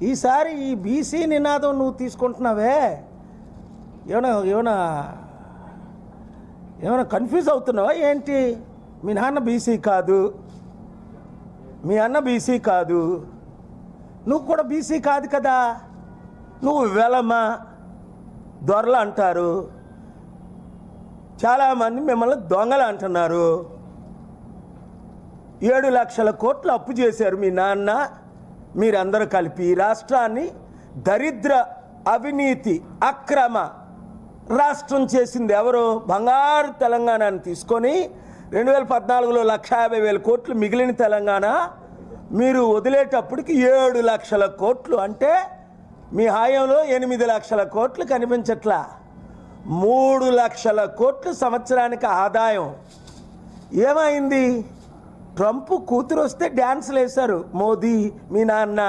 ఈసారి ఈ బీసీ నినాదం నువ్వు తీసుకుంటున్నావే, ఏమైనా ఏమైనా ఏమైనా కన్ఫ్యూజ్ అవుతున్నావా ఏంటి? మీ నాన్న బీసీ కాదు, మీ అన్న బీసీ కాదు, నువ్వు కూడా బీసీ కాదు కదా. నువ్వు వెలమ దొరలు అంటారు, చాలామంది మిమ్మల్ని దొంగలు అంటున్నారు. 7 లక్షల కోట్లు అప్పు చేశారు మీ నాన్న, మీరందరూ కలిపి ఈ రాష్ట్రాన్ని దరిద్ర అవినీతి అక్రమ రాష్ట్రం చేసింది ఎవరు? బంగారు తెలంగాణని తీసుకొని 2014లో 1,50,000 కోట్లు మిగిలిన తెలంగాణ మీరు వదిలేటప్పటికి 7 లక్షల కోట్లు, అంటే మీ హాయంలో 8 లక్షల కోట్లు కనిపించట్లా. 3 లక్షల కోట్లు సంవత్సరానికి ఆదాయం. ఏమైంది? ట్రంప్ కూతురు వస్తే డ్యాన్సులు వేశారు మోదీ, మీ నాన్న.